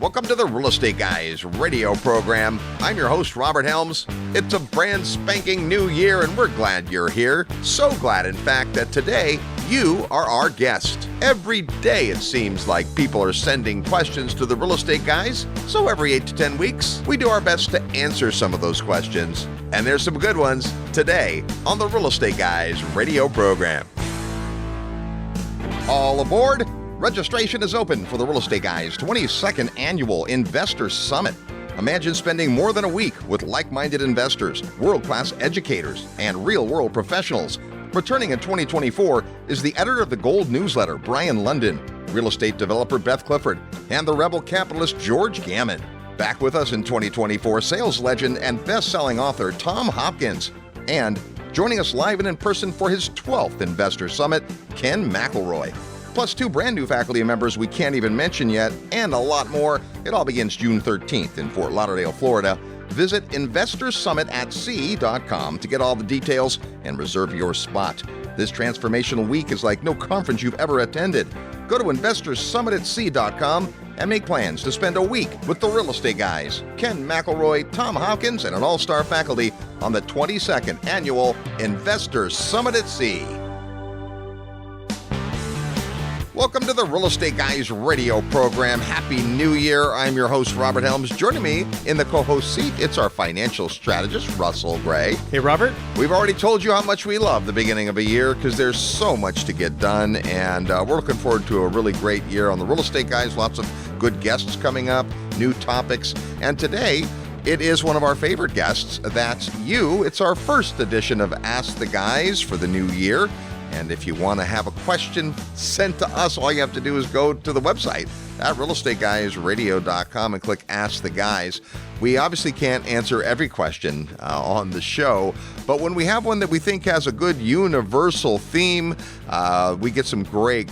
Welcome to the Real Estate Guys radio program. I'm your host, Robert Helms. It's a brand spanking new year, and we're glad you're here. So glad, in fact, that today you are our guest. Every day it seems like people are sending questions to the Real Estate Guys, so every 8 to 10 weeks, we do our best to answer some of those questions. And there's some good ones today on the Real Estate Guys radio program. All aboard! Registration is open for the Real Estate Guys 22nd Annual Investor Summit. Imagine spending more than a week with like-minded investors, world-class educators, and real-world professionals. Returning in 2024 is the editor of the Gold newsletter, Brian London, real estate developer Beth Clifford, and the rebel capitalist George Gammon. Back with us in 2024, sales legend and best-selling author Tom Hopkins. And joining us live and in person for his 12th Investor Summit, Ken McElroy. Plus 2 brand new faculty members we can't even mention yet, and a lot more. It all begins June 13th in Fort Lauderdale, Florida. Visit investorsummitatc.com to get all the details and reserve your spot. This transformational week is like no conference you've ever attended. Go to investorsummitatc.com and make plans to spend a week with the Real Estate Guys, Ken McElroy, Tom Hopkins, and an all-star faculty on the 22nd Annual Investor Summit at Sea. Welcome to the Real Estate Guys radio program. Happy New Year. I'm your host, Robert Helms. Joining me in the co-host seat, it's our financial strategist, Russell Gray. Hey, Robert. We've already told you how much we love the beginning of a year because there's so much to get done, and we're looking forward to a really great year on the Real Estate Guys. Lots of good guests coming up, new topics, and today it is one of our favorite guests. That's you. It's our first edition of Ask the Guys for the new year. And if you want to have a question sent to us, all you have to do is go to the website at realestateguysradio.com and click Ask the Guys. We obviously can't answer every question on the show, but when we have one that we think has a good universal theme, we get some great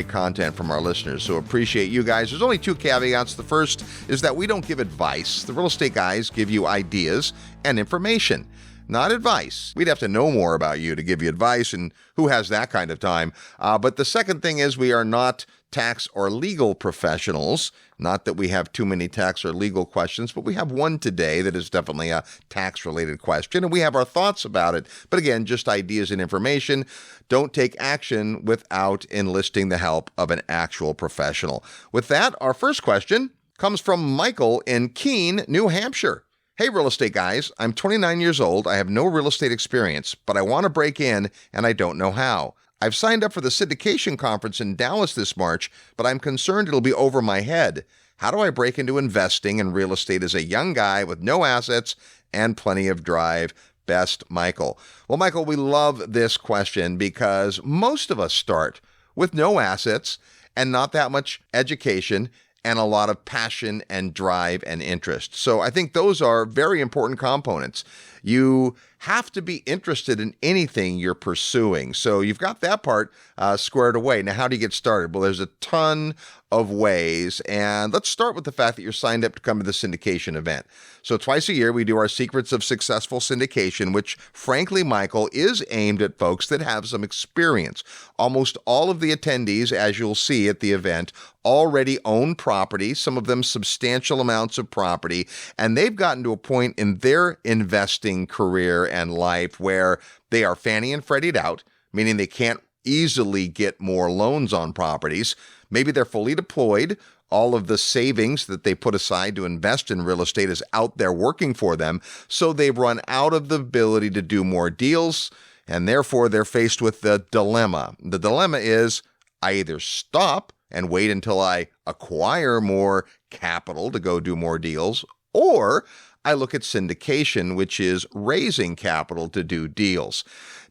content from our listeners. So appreciate you guys. There's only 2 caveats. The first is that we don't give advice. The Real Estate Guys give you ideas and information, not advice. We'd have to know more about you to give you advice, and who has that kind of time? But the second thing is we are not tax or legal professionals. Not that we have too many tax or legal questions, but we have one today that is definitely a tax-related question, and we have our thoughts about it. But again, just ideas and information. Don't take action without enlisting the help of an actual professional. With that, our first question comes from Michael in Keene, New Hampshire. Hey, Real Estate Guys, I'm 29 years old. I have no real estate experience, but I want to break in, and I don't know how. I've signed up for the syndication conference in Dallas this March, but I'm concerned it'll be over my head. How do I break into investing in real estate as a young guy with no assets and plenty of drive? Best, Michael. Well, Michael, we love this question because most of us start with no assets and not that much education and a lot of passion and drive and interest. So I think those are very important components. You have to be interested in anything you're pursuing. So you've got that part squared away. Now, how do you get started? Well, there's a ton of ways. And let's start with the fact that you're signed up to come to the syndication event. So twice a year, we do our Secrets of Successful Syndication, which, frankly, Michael, is aimed at folks that have some experience. Almost all of the attendees, as you'll see at the event, already own property, some of them substantial amounts of property, and they've gotten to a point in their investing career and life where they are Fannie and Freddie'd out, meaning they can't easily get more loans on properties. Maybe they're fully deployed. All of the savings that they put aside to invest in real estate is out there working for them. So they've run out of the ability to do more deals, and therefore they're faced with the dilemma. The dilemma is I either stop and wait until I acquire more capital to go do more deals, or I look at syndication, which is raising capital to do deals.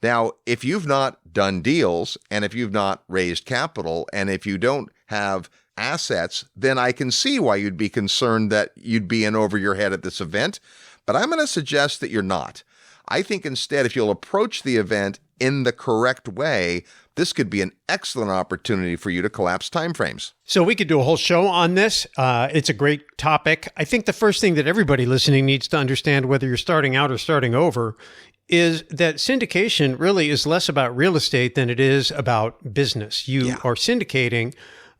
Now, if you've not done deals, and if you've not raised capital, and if you don't have assets, then I can see why you'd be concerned that you'd be in over your head at this event. But I'm going to suggest that you're not. I think instead, if you'll approach the event in the correct way, this could be an excellent opportunity for you to collapse timeframes. So we could do a whole show on this. It's a great topic. I think the first thing that everybody listening needs to understand, whether you're starting out or starting over, is that syndication really is less about real estate than it is about business. You are syndicating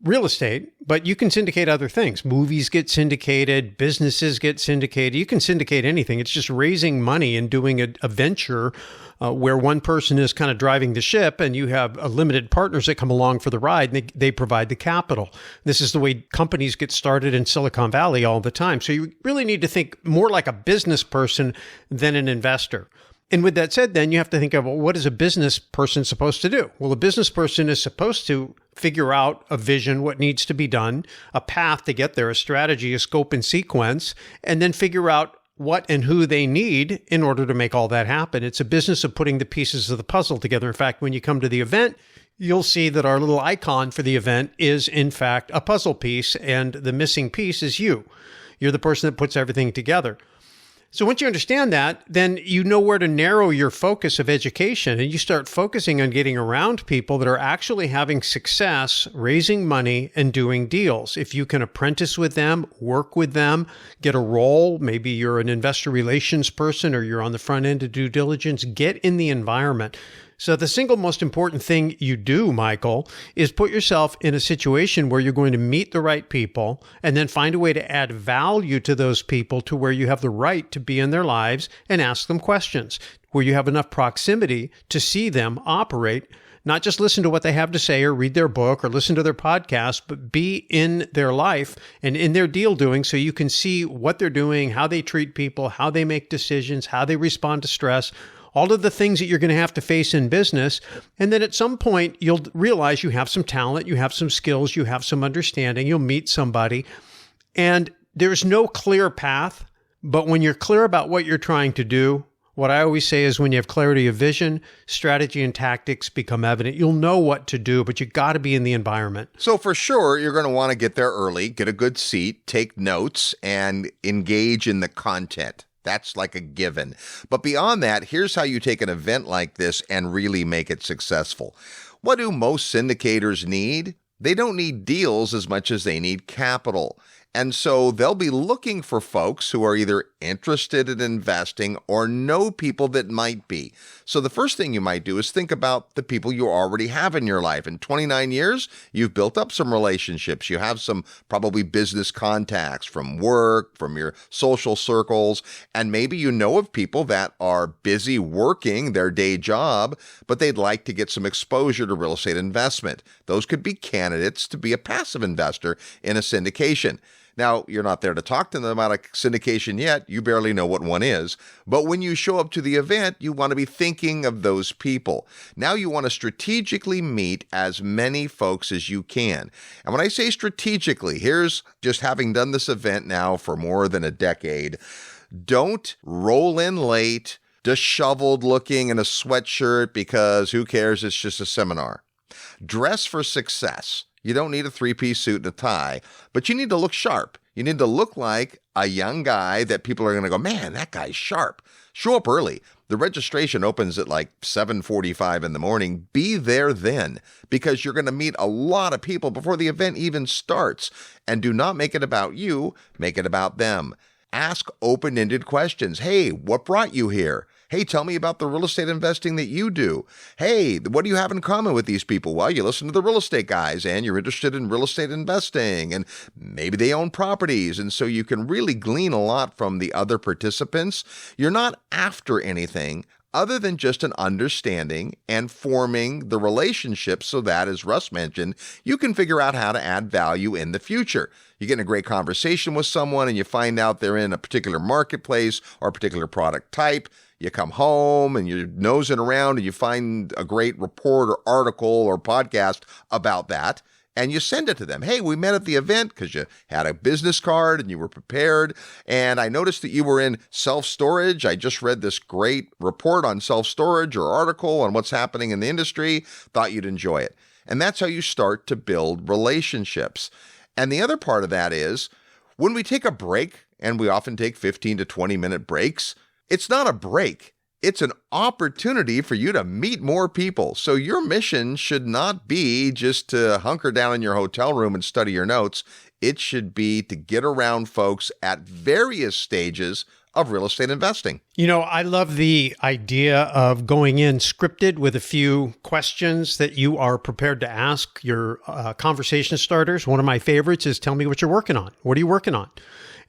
real estate, but you can syndicate other things. Movies get syndicated, businesses get syndicated. You can syndicate anything. It's just raising money and doing a venture where one person is kind of driving the ship and you have limited partners that come along for the ride and they provide the capital. This is the way companies get started in Silicon Valley all the time. So you really need to think more like a business person than an investor. And with that said, then you have to think of, well, what is a business person supposed to do? Well, a business person is supposed to figure out a vision, what needs to be done, a path to get there, a strategy, a scope and sequence, and then figure out what and who they need in order to make all that happen. It's a business of putting the pieces of the puzzle together. In fact, when you come to the event, you'll see that our little icon for the event is, in fact, a puzzle piece, and the missing piece is you. You're the person that puts everything together. So once you understand that, then you know where to narrow your focus of education, and you start focusing on getting around people that are actually having success, raising money, and doing deals. If you can apprentice with them, work with them, get a role, maybe you're an investor relations person or you're on the front end of due diligence, get in the environment. So the single most important thing you do, Michael, is put yourself in a situation where you're going to meet the right people and then find a way to add value to those people to where you have the right to be in their lives and ask them questions, where you have enough proximity to see them operate, not just listen to what they have to say or read their book or listen to their podcast, but be in their life and in their deal doing so you can see what they're doing, how they treat people, how they make decisions, how they respond to stress, all of the things that you're going to have to face in business. And then at some point, you'll realize you have some talent, you have some skills, you have some understanding, you'll meet somebody. And there's no clear path, but when you're clear about what you're trying to do, what I always say is when you have clarity of vision, strategy and tactics become evident. You'll know what to do, but you got to be in the environment. So for sure, you're going to want to get there early, get a good seat, take notes, and engage in the content. That's like a given. But beyond that, here's how you take an event like this and really make it successful. What do most syndicators need? They don't need deals as much as they need capital. And so they'll be looking for folks who are either interested in investing or know people that might be. So the first thing you might do is think about the people you already have in your life. In 29 years, you've built up some relationships. You have some probably business contacts from work, from your social circles, and maybe you know of people that are busy working their day job, but they'd like to get some exposure to real estate investment. Those could be candidates to be a passive investor in a syndication. Now, you're not there to talk to them about a syndication yet. You barely know what one is. But when you show up to the event, you want to be thinking of those people. Now you want to strategically meet as many folks as you can. And when I say strategically, here's just having done this event now for more than a decade. Don't roll in late, disheveled looking in a sweatshirt because who cares? It's just a seminar. Dress for success. You don't need a three-piece suit and a tie, but you need to look sharp. You need to look like a young guy that people are going to go, man, that guy's sharp. Show up early. The registration opens at like 7:45 in the morning. Be there then because you're going to meet a lot of people before the event even starts. And do not make it about you. Make it about them. Ask open-ended questions. Hey, what brought you here? Hey, tell me about the real estate investing that you do. Hey, what do you have in common with these people? Well, you listen to the real estate guys and you're interested in real estate investing and maybe they own properties. And so you can really glean a lot from the other participants. You're not after anything other than just an understanding and forming the relationship so that, as Russ mentioned, you can figure out how to add value in the future. You get in a great conversation with someone and you find out they're in a particular marketplace or a particular product type. You come home and you're nosing around and you find a great report or article or podcast about that. And you send it to them. Hey, we met at the event because you had a business card and you were prepared. And I noticed that you were in self-storage. I just read this great report on self-storage or article on what's happening in the industry. Thought you'd enjoy it. And that's how you start to build relationships. And the other part of that is when we take a break, and we often take 15 to 20-minute breaks, it's not a break. It's an opportunity for you to meet more people. So your mission should not be just to hunker down in your hotel room and study your notes. It should be to get around folks at various stages of real estate investing. I love the idea of going in scripted with a few questions that you are prepared to ask your conversation starters. One of my favorites is, tell me what you're working on. What are you working on?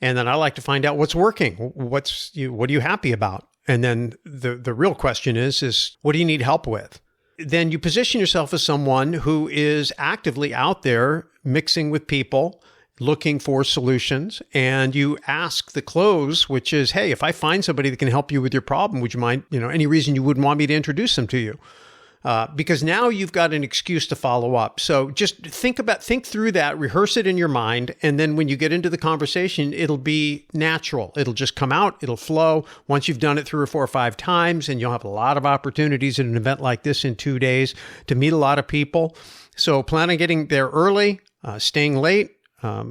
And then I like to find out what's working. What are you happy about? And then the real question is what do you need help with? Then you position yourself as someone who is actively out there mixing with people, looking for solutions, and you ask the close, which is, hey, if I find somebody that can help you with your problem, would you mind, any reason you wouldn't want me to introduce them to you? Because now you've got an excuse to follow up. So just think through that, rehearse it in your mind, and then when you get into the conversation, it'll be natural. It'll just come out, it'll flow. Once you've done it 3 or 4 or 5 times, and you'll have a lot of opportunities at an event like this in 2 days to meet a lot of people. So plan on getting there early, staying late,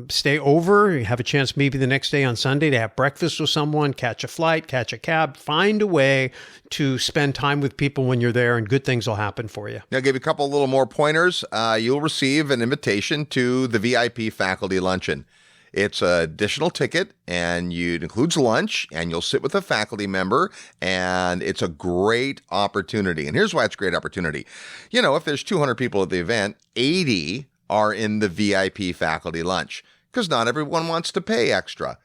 stay over. You have a chance maybe the next day on Sunday to have breakfast with someone, catch a flight, catch a cab, find a way to spend time with people when you're there, and good things will happen for you. I'll give you a couple little more pointers. You'll receive an invitation to the VIP faculty luncheon. It's an additional ticket, and it includes lunch, and you'll sit with a faculty member, and it's a great opportunity. And here's why it's a great opportunity. If there's 200 people at the event, 80 are in the VIP faculty lunch, because not everyone wants to pay extra.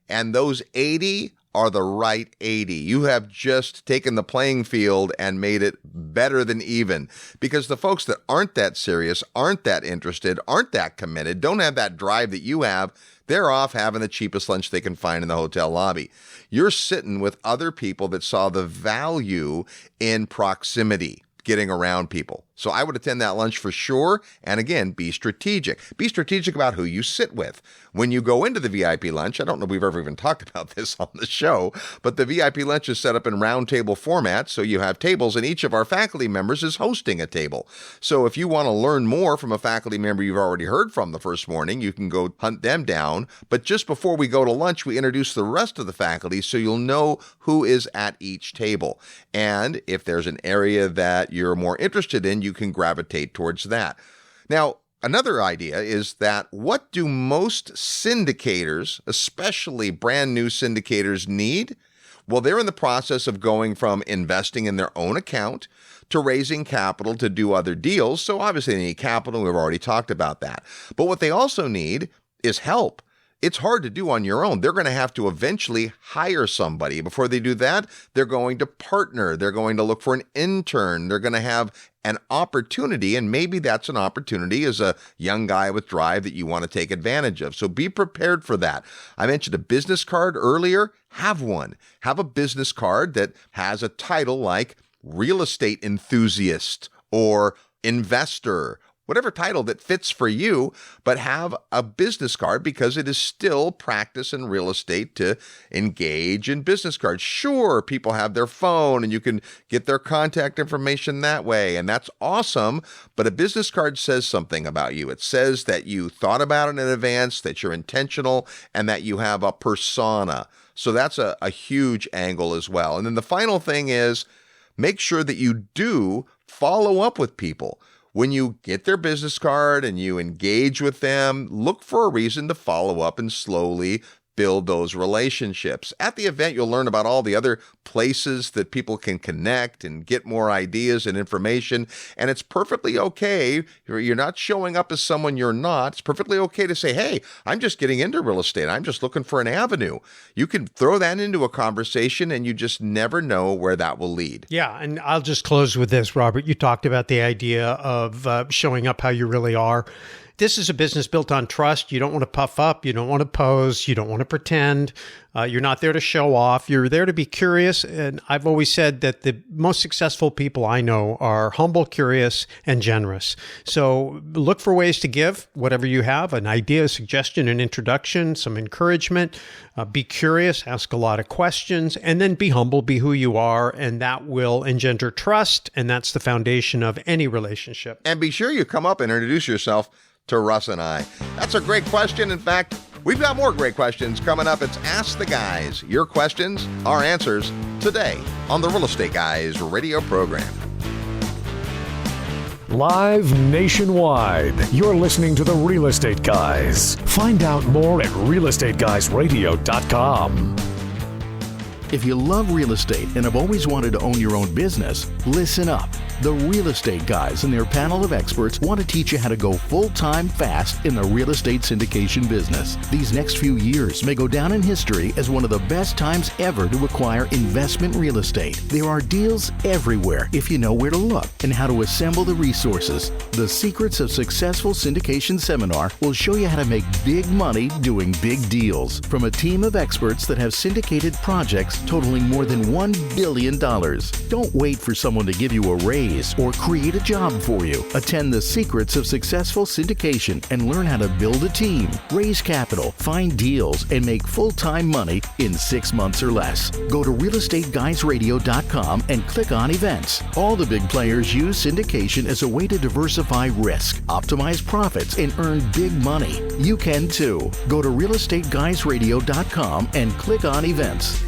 And those 80 are the right 80. You have just taken the playing field and made it better than even, because the folks that aren't that serious, aren't that interested, aren't that committed, don't have that drive that you have, they're off having the cheapest lunch they can find in the hotel lobby. You're sitting with other people that saw the value in proximity, getting around people. So I would attend that lunch for sure. And again, be strategic. Be strategic about who you sit with. When you go into the VIP lunch, I don't know if we've ever even talked about this on the show, but the VIP lunch is set up in round table format. So you have tables, and each of our faculty members is hosting a table. So if you want to learn more from a faculty member you've already heard from the first morning, you can go hunt them down. But just before we go to lunch, we introduce the rest of the faculty so you'll know who is at each table. And if there's an area that you're more interested in, you can gravitate towards that. Now, another idea is that what do most syndicators, especially brand new syndicators, need? Well, they're in the process of going from investing in their own account to raising capital to do other deals. So obviously they need capital. We've already talked about that. But what they also need is help. It's hard to do on your own. They're going to have to eventually hire somebody. Before they do that, they're going to partner. They're going to look for an intern. They're going to have an opportunity, and maybe that's an opportunity as a young guy with drive that you want to take advantage of. So be prepared for that. I mentioned a business card earlier. Have one. Have a business card that has a title like real estate enthusiast or investor, whatever title that fits for you, but have a business card, because it is still practice in real estate to engage in business cards. Sure, people have their phone and you can get their contact information that way, and that's awesome, but a business card says something about you. It says that you thought about it in advance, that you're intentional, and that you have a persona. So that's a huge angle as well. And then the final thing is, make sure that you do follow up with people. When you get their business card and you engage with them, look for a reason to follow up and slowly build those relationships. At the event, you'll learn about all the other places that people can connect and get more ideas and information. And it's perfectly okay. You're not showing up as someone you're not. It's perfectly okay to say, hey, I'm just getting into real estate. I'm just looking for an avenue. You can throw that into a conversation, and you just never know where that will lead. Yeah. And I'll just close with this, Robert. You talked about the idea of showing up how you really are. This is a business built on trust. You don't want to puff up. You don't want to pose. You don't want to pretend. You're not there to show off. You're there to be curious. And I've always said that the most successful people I know are humble, curious, and generous. So look for ways to give whatever you have, an idea, a suggestion, an introduction, some encouragement. Be curious, ask a lot of questions, and then be humble, be who you are, and that will engender trust. And that's the foundation of any relationship. And be sure you come up and introduce yourself to Russ and I. That's a great question. In fact, we've got more great questions coming up. It's Ask the Guys. Your questions, our answers, today on the Real Estate Guys radio program. Live nationwide, you're listening to the Real Estate Guys. Find out more at realestateguysradio.com. If you love real estate and have always wanted to own your own business, listen up. The Real Estate Guys and their panel of experts want to teach you how to go full-time fast in the real estate syndication business. These next few years may go down in history as one of the best times ever to acquire investment real estate. There are deals everywhere if you know where to look and how to assemble the resources. The Secrets of Successful Syndication seminar will show you how to make big money doing big deals from a team of experts that have syndicated projects totaling more than $1 billion. Don't wait for someone to give you a raise or create a job for you. Attend the Secrets of Successful Syndication and learn how to build a team, raise capital, find deals, and make full-time money in 6 months or less. Go to realestateguysradio.com and click on events. All the big players use syndication as a way to diversify risk, optimize profits, and earn big money. You can too. Go to realestateguysradio.com and click on events.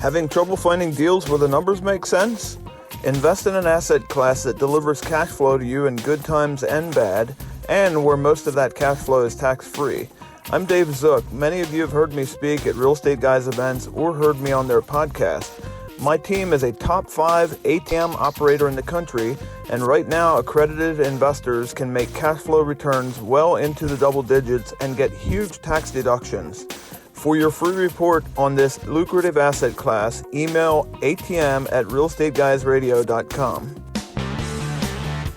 Having trouble finding deals where the numbers make sense? Invest in an asset class that delivers cash flow to you in good times and bad, and where most of that cash flow is tax-free. I'm Dave Zook. Many of you have heard me speak at Real Estate Guys events or heard me on their podcast. My team is a top 5 ATM operator in the country, and right now accredited investors can make cash flow returns well into the double digits and get huge tax deductions. For your free report on this lucrative asset class, email atm@realestateguysradio.com.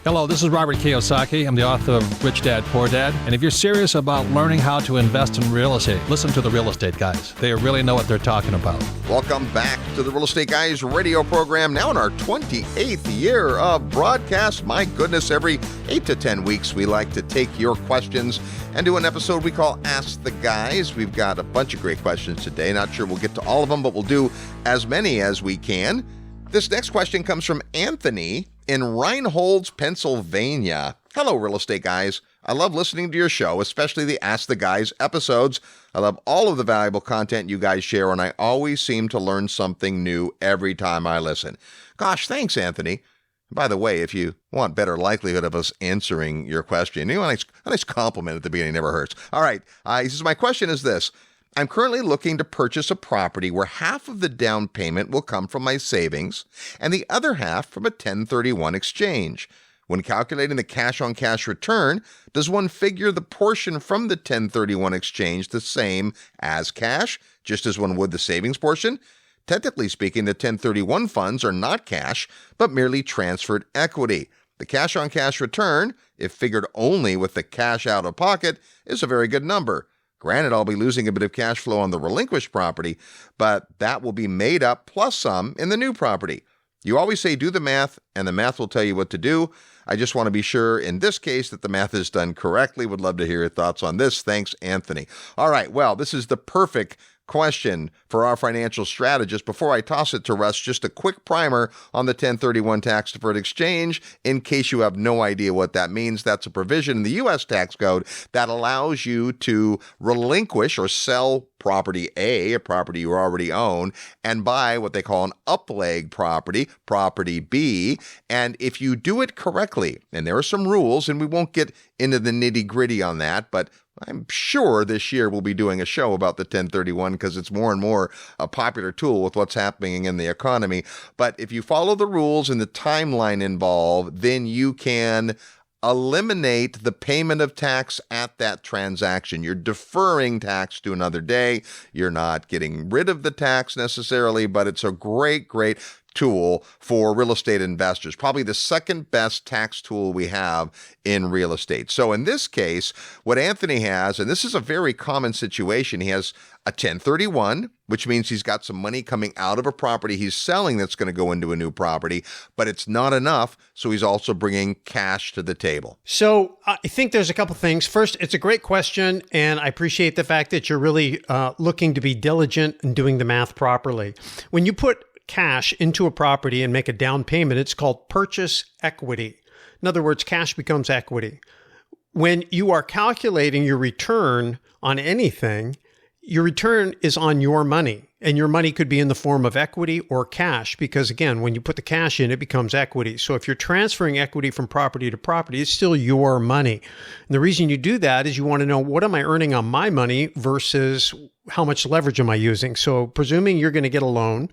Hello, this is Robert Kiyosaki. I'm the author of Rich Dad, Poor Dad. And if you're serious about learning how to invest in real estate, listen to the Real Estate Guys. They really know what they're talking about. Welcome back to the Real Estate Guys radio program, now in our 28th year of broadcast. My goodness, every 8 to 10 weeks, we like to take your questions and do an episode we call Ask the Guys. We've got a bunch of great questions today. Not sure we'll get to all of them, but we'll do as many as we can. This next question comes from Anthony in Reinholds, Pennsylvania. Hello, Real Estate Guys. I love listening to your show, especially the Ask the Guys episodes. I love all of the valuable content you guys share, and I always seem to learn something new every time I listen. Gosh, thanks, Anthony. By the way, if you want better likelihood of us answering your question, a nice compliment at the beginning never hurts. All right, he says, my question is this. I'm currently looking to purchase a property where half of the down payment will come from my savings and the other half from a 1031 exchange. When calculating the cash-on-cash return, does one figure the portion from the 1031 exchange the same as cash, just as one would the savings portion? Technically speaking, the 1031 funds are not cash, but merely transferred equity. The cash-on-cash return, if figured only with the cash out of pocket, is a very good number. Granted, I'll be losing a bit of cash flow on the relinquished property, but that will be made up plus some in the new property. You always say do the math, and the math will tell you what to do. I just want to be sure in this case that the math is done correctly. Would love to hear your thoughts on this. Thanks, Anthony. All right, well, this is the perfect question for our financial strategist. Before I toss it to Russ, just a quick primer on the 1031 tax deferred exchange in case you have no idea what that means. That's a provision in the U.S. tax code that allows you to relinquish or sell property A, a property you already own, and buy what they call an upleg property, property B. And if you do it correctly, and there are some rules, and we won't get into the nitty-gritty on that, but I'm sure this year we'll be doing a show about the 1031 because it's more and more a popular tool with what's happening in the economy. But if you follow the rules and the timeline involved, then you can eliminate the payment of tax at that transaction. You're deferring tax to another day. You're not getting rid of the tax necessarily, but it's a great tool for real estate investors. Probably the second best tax tool we have in real estate. So in this case, what Anthony has, and this is a very common situation, he has a 1031, which means he's got some money coming out of a property he's selling that's going to go into a new property, but it's not enough, so he's also bringing cash to the table. So I think there's a couple things. First, it's a great question, and I appreciate the fact that you're really looking to be diligent and doing the math properly. When you put cash into a property and make a down payment, it's called purchase equity. In other words, cash becomes equity. When you are calculating your return on anything, your return is on your money, and your money could be in the form of equity or cash, because again, when you put the cash in, it becomes equity. So if you're transferring equity from property to property, it's still your money. And the reason you do that is you want to know, what am I earning on my money versus how much leverage am I using? So presuming you're going to get a loan,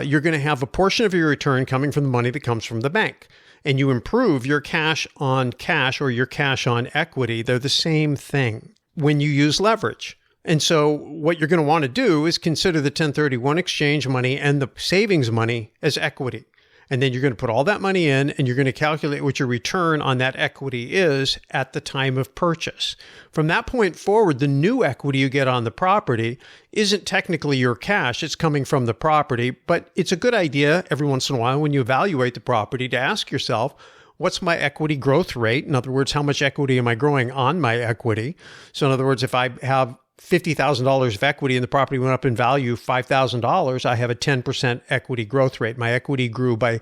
you're going to have a portion of your return coming from the money that comes from the bank. And you improve your cash on cash or your cash on equity. They're the same thing when you use leverage. And so what you're going to want to do is consider the 1031 exchange money and the savings money as equity. And then you're going to put all that money in and you're going to calculate what your return on that equity is at the time of purchase. From that point forward, the new equity you get on the property isn't technically your cash. It's coming from the property, but it's a good idea every once in a while when you evaluate the property to ask yourself, what's my equity growth rate? In other words, how much equity am I growing on my equity? So in other words, if I have $50,000 of equity and the property went up in value $5,000, I have a 10% equity growth rate. My equity grew by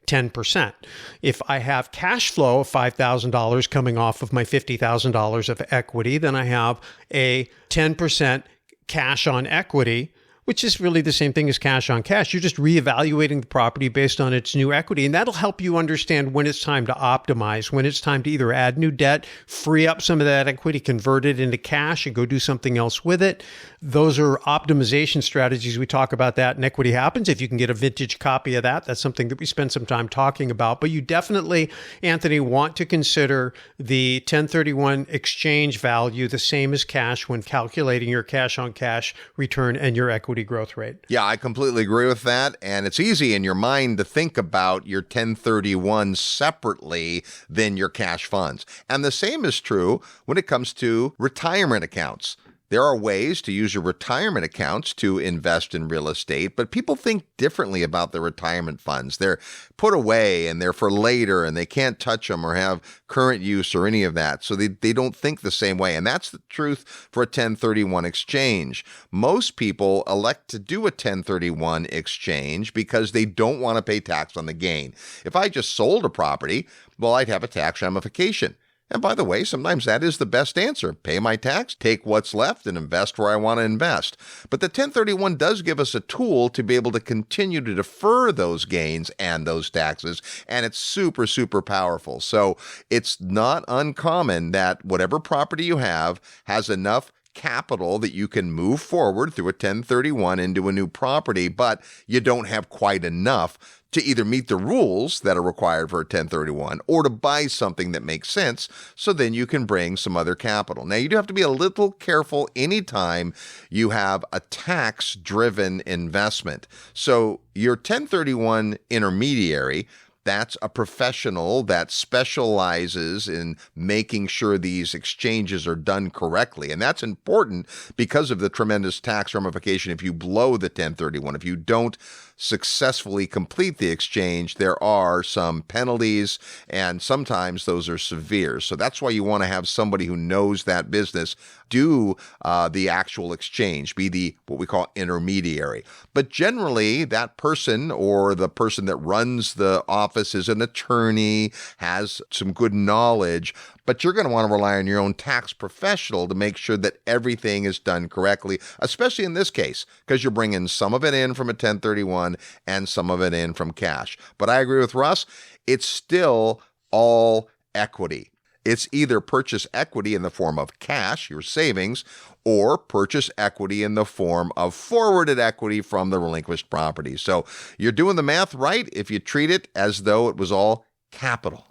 10%. If I have cash flow of $5,000 coming off of my $50,000 of equity, then I have a 10% cash on equity, which is really the same thing as cash on cash. You're just reevaluating the property based on its new equity. And that'll help you understand when it's time to optimize, when it's time to either add new debt, free up some of that equity, convert it into cash and go do something else with it. Those are optimization strategies. We talk about that in Equity Happens. If you can get a vintage copy of that, that's something that we spend some time talking about. But you definitely, Anthony, want to consider the 1031 exchange value the same as cash when calculating your cash on cash return and your equity growth rate. Yeah, I completely agree with that. And it's easy in your mind to think about your 1031 separately than your cash funds. And the same is true when it comes to retirement accounts. There are ways to use your retirement accounts to invest in real estate, but people think differently about their retirement funds. They're put away and they're for later and they can't touch them or have current use or any of that. So they don't think the same way. And that's the truth for a 1031 exchange. Most people elect to do a 1031 exchange because they don't want to pay tax on the gain. If I just sold a property, well, I'd have a tax ramification. And by the way, sometimes that is the best answer. Pay my tax, take what's left, and invest where I want to invest. But the 1031 does give us a tool to be able to continue to defer those gains and those taxes, and it's super, super powerful. So it's not uncommon that whatever property you have has enough capital that you can move forward through a 1031 into a new property, but you don't have quite enough to either meet the rules that are required for a 1031 or to buy something that makes sense, so then you can bring some other capital. Now, you do have to be a little careful anytime you have a tax-driven investment. So your 1031 intermediary, that's a professional that specializes in making sure these exchanges are done correctly. And that's important because of the tremendous tax ramification if you blow the 1031. If you don't successfully complete the exchange, there are some penalties, and sometimes those are severe. So that's why you want to have somebody who knows that business do the actual exchange, be the what we call intermediary. But generally, that person or the person that runs the office is an attorney, has some good knowledge, but you're going to want to rely on your own tax professional to make sure that everything is done correctly, especially in this case, because you're bringing some of it in from a 1031 and some of it in from cash. But I agree with Russ, it's still all equity. It's either purchase equity in the form of cash, your savings, or purchase equity in the form of forwarded equity from the relinquished property. So you're doing the math right if you treat it as though it was all capital.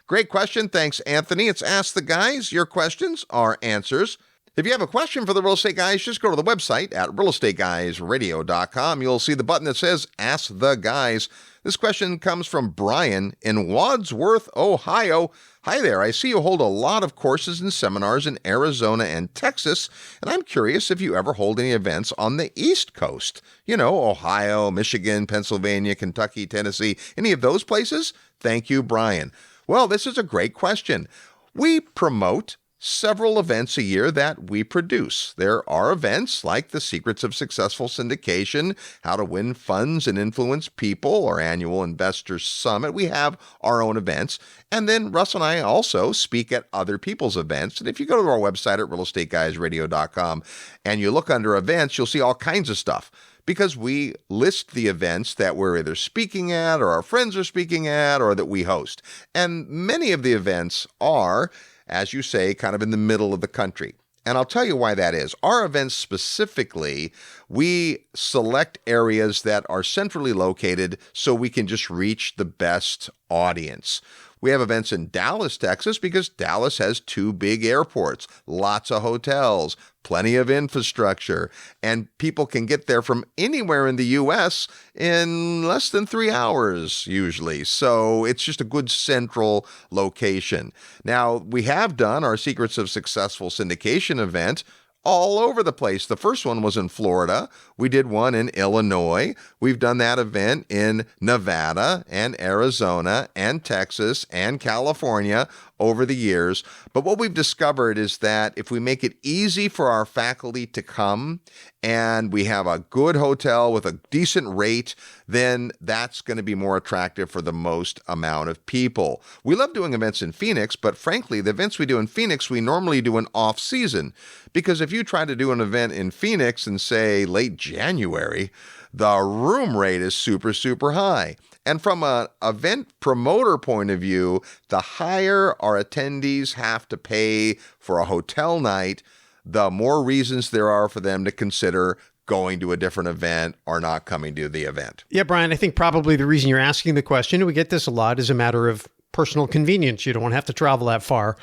Great question. Thanks, Anthony. It's Ask the Guys. Your questions are answers. If you have a question for the Real Estate Guys, just go to the website at realestateguysradio.com. You'll see the button that says Ask the Guys. This question comes from Brian in Wadsworth, Ohio. Hi there. I see you hold a lot of courses and seminars in Arizona and Texas, and I'm curious if you ever hold any events on the East Coast. You know, Ohio, Michigan, Pennsylvania, Kentucky, Tennessee, any of those places? Thank you, Brian. Well, this is a great question. We promote several events a year that we produce. There are events like the Secrets of Successful Syndication, How to Win Funds and Influence People, our annual Investor Summit. We have our own events. And then Russ and I also speak at other people's events. And if you go to our website at realestateguysradio.com and you look under events, you'll see all kinds of stuff, because we list the events that we're either speaking at or our friends are speaking at or that we host. And many of the events are, as you say, kind of in the middle of the country. And I'll tell you why that is. Our events specifically, we select areas that are centrally located so we can just reach the best audience. We have events in Dallas, Texas, because Dallas has 2 big airports, lots of hotels, plenty of infrastructure, and people can get there from anywhere in the U.S. in less than 3 hours, usually. So it's just a good central location. Now, we have done our Secrets of Successful Syndication event all over the place. The first one was in Florida. We did one in Illinois. We've done that event in Nevada and Arizona and Texas and California over the years. But what we've discovered is that if we make it easy for our faculty to come and we have a good hotel with a decent rate, then that's going to be more attractive for the most amount of people. We love doing events in Phoenix, but frankly, the events we do in Phoenix, we normally do in off-season. Because if you try to do an event in Phoenix in, say, late January, the room rate is super, super high. And from an event promoter point of view, the higher our attendees have to pay for a hotel night, the more reasons there are for them to consider going to a different event or not coming to the event. Yeah, Brian, I think probably the reason you're asking the question, and we get this a lot, is a matter of personal convenience. You don't have to travel that far.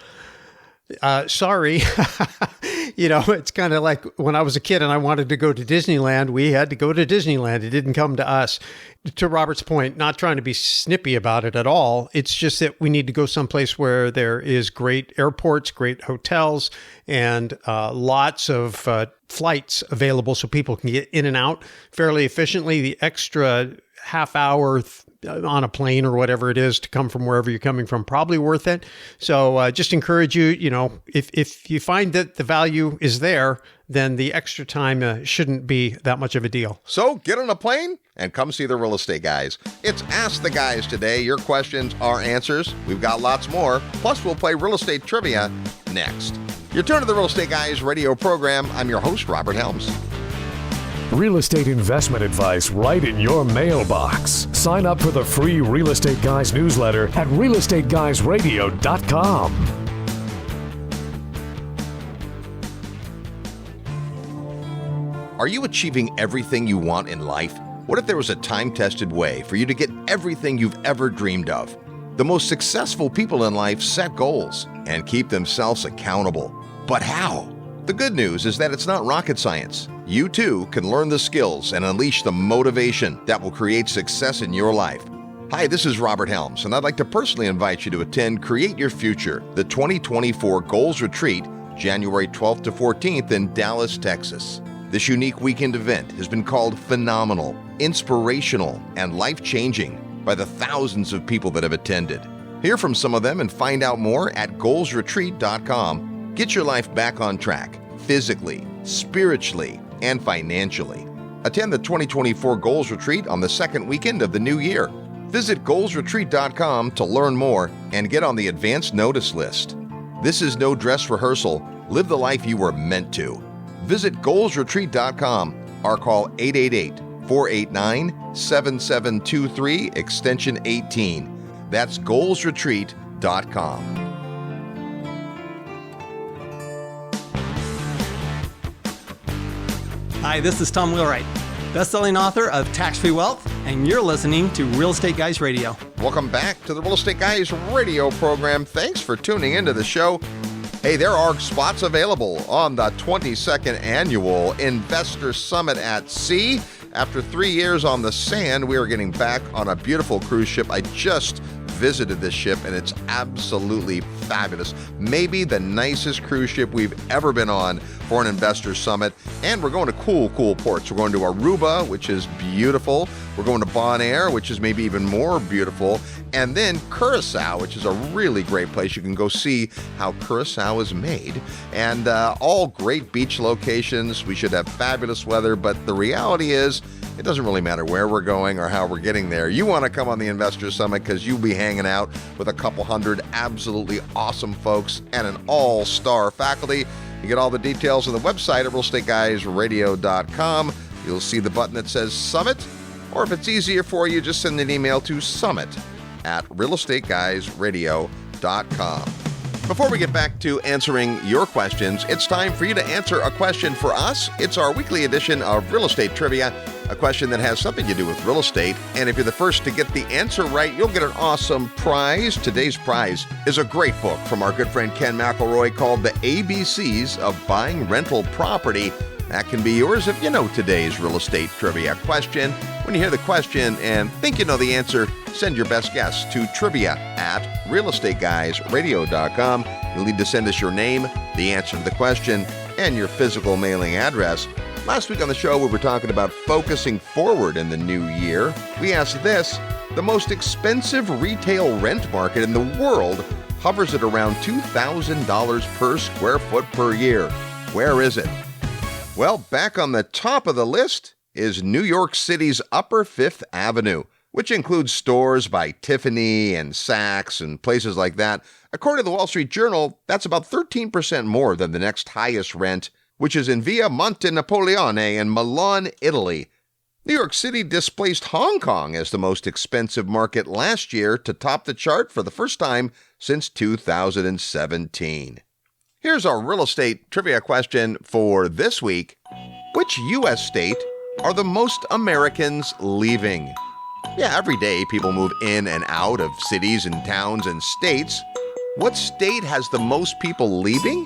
Sorry. It's kind of like when I was a kid and I wanted to go to Disneyland, we had to go to Disneyland. It didn't come to us. To Robert's point, not trying to be snippy about it at all. It's just that we need to go someplace where there is great airports, great hotels, and lots of flights available so people can get in and out fairly efficiently. The extra half hour on a plane or whatever it is to come from wherever you're coming from, probably worth it. So just encourage you, if you find that the value is there, then the extra time shouldn't be that much of a deal. So get on a plane and come see the Real Estate Guys. It's Ask the Guys today. Your questions, our answers. We've got lots more. Plus, we'll play real estate trivia next. Your turn to the Real Estate Guys radio program. I'm your host, Robert Helms. Real estate investment advice right in your mailbox. Sign up for the free Real Estate Guys newsletter at realestateguysradio.com. Are you achieving everything you want in life? What if there was a time-tested way for you to get everything you've ever dreamed of? The most successful people in life set goals and keep themselves accountable. But how? The good news is that it's not rocket science. You too can learn the skills and unleash the motivation that will create success in your life. Hi, this is Robert Helms, and I'd like to personally invite you to attend Create Your Future, the 2024 Goals Retreat, January 12th to 14th in Dallas, Texas. This unique weekend event has been called phenomenal, inspirational, and life-changing by the thousands of people that have attended. Hear from some of them and find out more at goalsretreat.com. Get your life back on track, physically, spiritually, and financially. Attend the 2024 Goals Retreat on the second weekend of the new year. Visit goalsretreat.com to learn more and get on the advanced notice list. This is no dress rehearsal. Live the life you were meant to. Visit goalsretreat.com or call 888-489-7723 extension 18. That's goalsretreat.com. Hi, this is Tom Wheelwright, best-selling author of Tax-Free Wealth, and you're listening to Real Estate Guys Radio. Welcome back to the Real Estate Guys radio program. Thanks for tuning into the show. Hey, there are spots available on the 22nd Annual Investor Summit at Sea. After 3 years on the sand, we are getting back on a beautiful cruise ship. I just visited this ship, and it's absolutely fabulous. Maybe the nicest cruise ship we've ever been on for an investor summit. And we're going to cool ports. We're going to Aruba, which is beautiful. We're going to Bonaire, which is maybe even more beautiful. And then Curacao, which is a really great place. You can go see how Curacao is made. And all great beach locations. We should have fabulous weather, but the reality is, it doesn't really matter where we're going or how we're getting there. You want to come on the Investor Summit because you'll be hanging out with a couple hundred absolutely awesome folks and an all-star faculty. You get all the details on the website at realestateguysradio.com. You'll see the button that says Summit, or if it's easier for you, just send an email to summit@realestateguysradio.com. Before we get back to answering your questions, it's time for you to answer a question for us. It's our weekly edition of Real Estate Trivia, a question that has something to do with real estate. And if you're the first to get the answer right, you'll get an awesome prize. Today's prize is a great book from our good friend Ken McElroy called The ABCs of Buying Rental Property. That can be yours if you know today's real estate trivia question. When you hear the question and think you know the answer, send your best guess to trivia@realestateguysradio.com. You'll need to send us your name, the answer to the question, and your physical mailing address. Last week on the show, we were talking about focusing forward in the new year. We asked this: the most expensive retail rent market in the world hovers at around $2,000 per square foot per year. Where is it? Well, back on the top of the list is New York City's Upper Fifth Avenue, which includes stores by Tiffany and Saks and places like that. According to the Wall Street Journal, that's about 13% more than the next highest rent, which is in Via Monte Napoleone in Milan, Italy. New York City displaced Hong Kong as the most expensive market last year to top the chart for the first time since 2017. Here's our real estate trivia question for this week. Which U.S. state are the most Americans leaving? Yeah, every day people move in and out of cities and towns and states. What state has the most people leaving?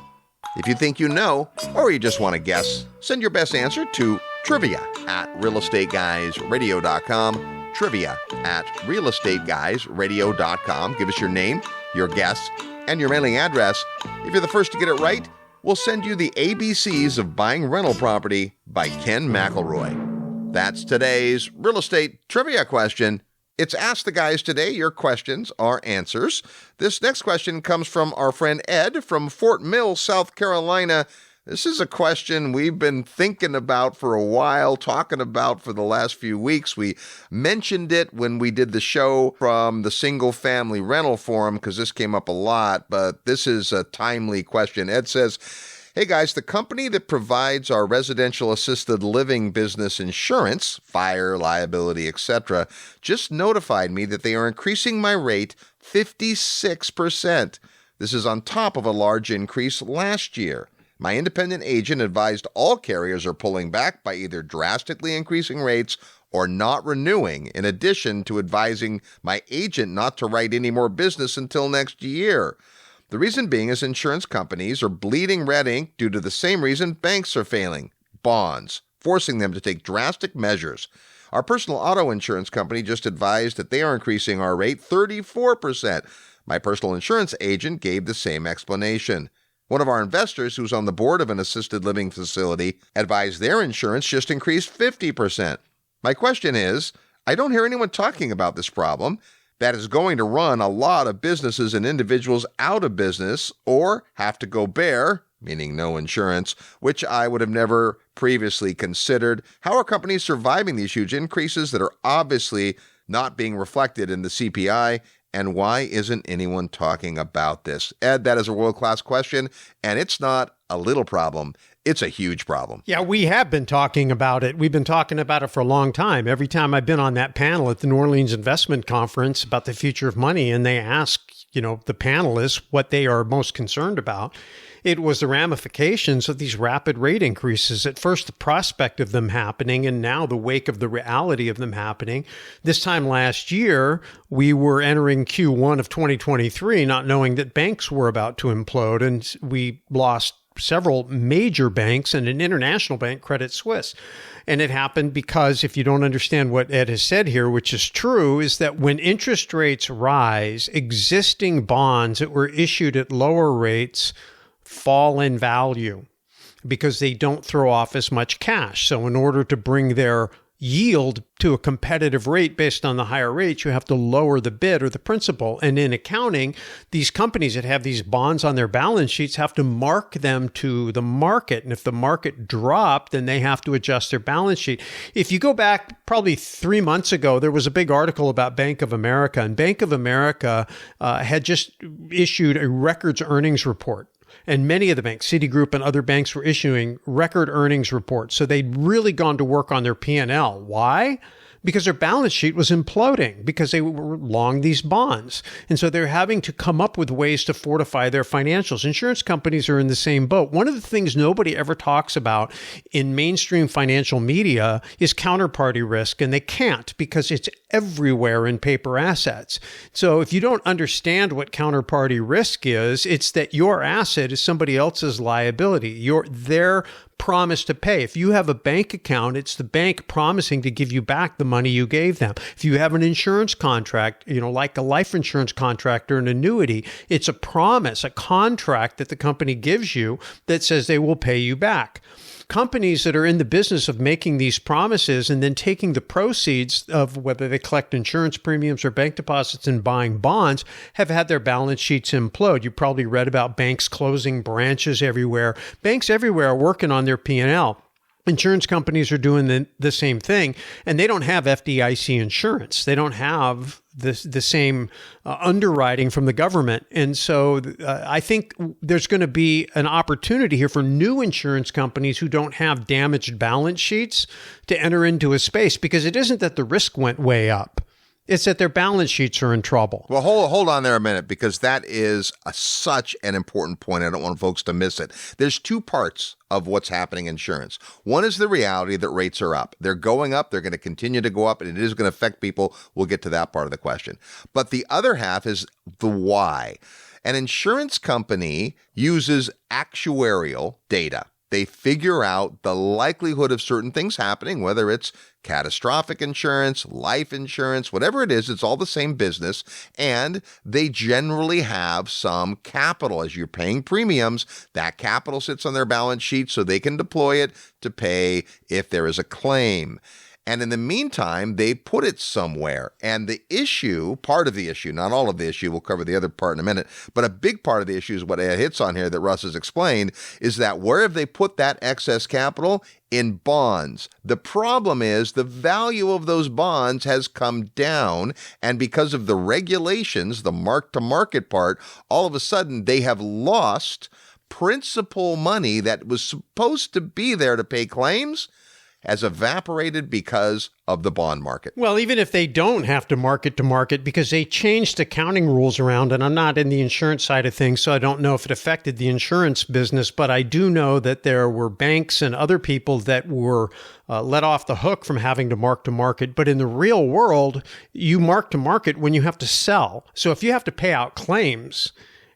If you think you know, or you just want to guess, send your best answer to trivia@realestateguysradio.com. Trivia@realestateguysradio.com. Give us your name, your guess, and your mailing address. If you're the first to get it right, we'll send you the ABCs of Buying Rental Property by Ken McElroy. That's today's real estate trivia question. It's Ask the Guys today. Your questions are answers. This next question comes from our friend Ed from Fort Mill, South Carolina. This is a question we've been thinking about for a while, talking about for the last few weeks. We mentioned it when we did the show from the Single Family Rental Forum because this came up a lot, but this is a timely question. Ed says, "Hey guys, the company that provides our residential assisted living business insurance, fire, liability, etc., just notified me that they are increasing my rate 56%. This is on top of a large increase last year. My independent agent advised all carriers are pulling back by either drastically increasing rates or not renewing, in addition to advising my agent not to write any more business until next year. The reason being is insurance companies are bleeding red ink due to the same reason banks are failing: bonds, forcing them to take drastic measures. Our personal auto insurance company just advised that they are increasing our rate 34%. My personal insurance agent gave the same explanation. One of our investors, who's on the board of an assisted living facility, advised their insurance just increased 50%. My question is, I don't hear anyone talking about this problem that is going to run a lot of businesses and individuals out of business or have to go bare, meaning no insurance, which I would have never previously considered. How are companies surviving these huge increases that are obviously not being reflected in the CPI? And why isn't anyone talking about this?" Ed, that is a world-class question, and it's not a little problem. It's a huge problem. Yeah, we have been talking about it. We've been talking about it for a long time. Every time I've been on that panel at the New Orleans Investment Conference about the future of money, and they ask, the panelists what they are most concerned about, it was the ramifications of these rapid rate increases. At first, the prospect of them happening, and now the wake of the reality of them happening. This time last year, we were entering Q1 of 2023, not knowing that banks were about to implode, and we lost several major banks and an international bank, Credit Suisse. And it happened because, if you don't understand what Ed has said here, which is true, is that when interest rates rise, existing bonds that were issued at lower rates fall in value because they don't throw off as much cash. So in order to bring their yield to a competitive rate based on the higher rates, you have to lower the bid or the principal. And in accounting, these companies that have these bonds on their balance sheets have to mark them to the market. And if the market dropped, then they have to adjust their balance sheet. If you go back probably 3 months ago, there was a big article about Bank of America. And Bank of America had just issued a records earnings report. And many of the banks, Citigroup and other banks, were issuing record earnings reports. So they'd really gone to work on their P&L. Why? because their balance sheet was imploding because they were long these bonds. And so they're having to come up with ways to fortify their financials. Insurance companies are in the same boat. One of the things nobody ever talks about in mainstream financial media is counterparty risk, and they can't because it's everywhere in paper assets. So if you don't understand what counterparty risk is, it's that your asset is somebody else's liability. Their promise to pay. If you have a bank account, it's the bank promising to give you back the money you gave them. If you have an insurance contract, like a life insurance contract or an annuity, it's a promise, a contract that the company gives you that says they will pay you back. Companies that are in the business of making these promises and then taking the proceeds of whether they collect insurance premiums or bank deposits and buying bonds have had their balance sheets implode. You probably read about banks closing branches everywhere. Banks everywhere are working on their P&L. Insurance companies are doing the same thing, and they don't have FDIC insurance. They don't have the same underwriting from the government. And so I think there's going to be an opportunity here for new insurance companies who don't have damaged balance sheets to enter into a space, because it isn't that the risk went way up. It's that their balance sheets are in trouble. Well, hold on there a minute, because that is such an important point. I don't want folks to miss it. There's two parts of what's happening in insurance. One is the reality that rates are up. They're going up. They're going to continue to go up, and it is going to affect people. We'll get to that part of the question. But the other half is the why. An insurance company uses actuarial data. They figure out the likelihood of certain things happening, whether it's catastrophic insurance, life insurance, whatever it is, it's all the same business. And they generally have some capital. As you're paying premiums, that capital sits on their balance sheet so they can deploy it to pay if there is a claim. And in the meantime, they put it somewhere. And the issue, part of the issue, not all of the issue, we'll cover the other part in a minute, but a big part of the issue is what it hits on here that Russ has explained, is that where have they put that excess capital? In bonds. The problem is the value of those bonds has come down, and because of the regulations, the mark-to-market part, all of a sudden they have lost principal money that was supposed to be there to pay claims, has evaporated because of the bond market. Well, even if they don't have to market to market, because they changed accounting rules around, and I'm not in the insurance side of things, so I don't know if it affected the insurance business, but I do know that there were banks and other people that were let off the hook from having to market. But in the real world, you mark to market when you have to sell. So if you have to pay out claims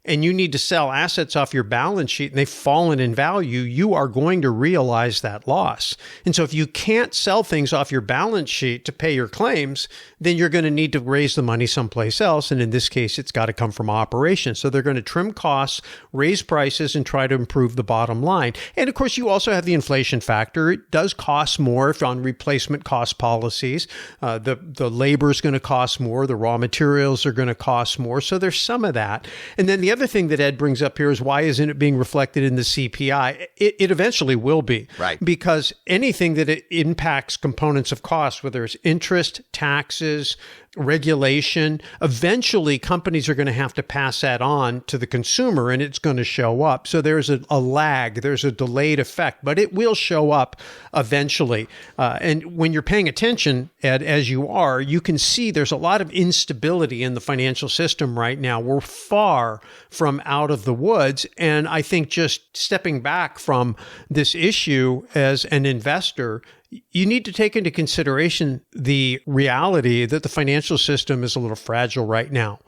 and you need to sell assets off your balance sheet and they've fallen in value, you are going to realize that loss. And so if you can't sell things off your balance sheet to pay your claims, then you're going to need to raise the money someplace else. And in this case, it's got to come from operations. So they're going to trim costs, raise prices, and try to improve the bottom line. And of course, you also have the inflation factor. It does cost more if on replacement cost policies. The labor is going to cost more. The raw materials are going to cost more. So there's some of that. And then the other thing that Ed brings up here is, why isn't it being reflected in the CPI? It eventually will be. Right. Because anything that it impacts components of cost, whether it's interest, taxes, regulation, eventually companies are going to have to pass that on to the consumer, and it's going to show up. So there's a lag, there's a delayed effect, but it will show up eventually. And when you're paying attention, Ed, as you are, you can see there's a lot of instability in the financial system right now. We're far from out of the woods. And I think just stepping back from this issue as an investor, you need to take into consideration the reality that the financial system is a little fragile right now.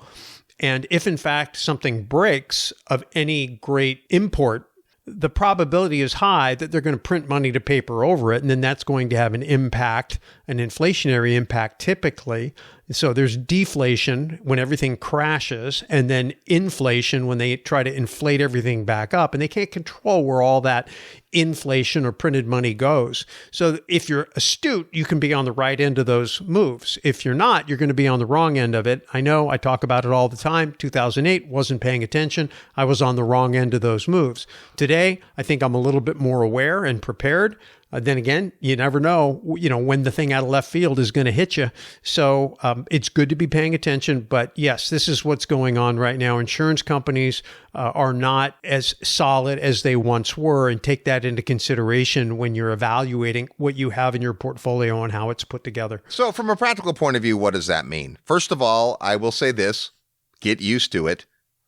And if in fact something breaks of any great import, the probability is high that they're going to print money to paper over it. And then that's going to have an impact, an inflationary impact typically. So there's deflation when everything crashes, and then inflation when they try to inflate everything back up, and they can't control where all that inflation or printed money goes. So if you're astute, you can be on the right end of those moves. If you're not, you're going to be on the wrong end of it. I know I talk about it all the time. 2008, wasn't paying attention. I was on the wrong end of those moves. Today, I think I'm a little bit more aware and prepared. Then again, you never know, when the thing out of left field is going to hit you. So It's good to be paying attention, but yes, this is what's going on right now. Insurance companies are not as solid as they once were, and take that into consideration when you're evaluating what you have in your portfolio and how it's put together. So from a practical point of view, what does that mean? First of all, I will say this, get used to it.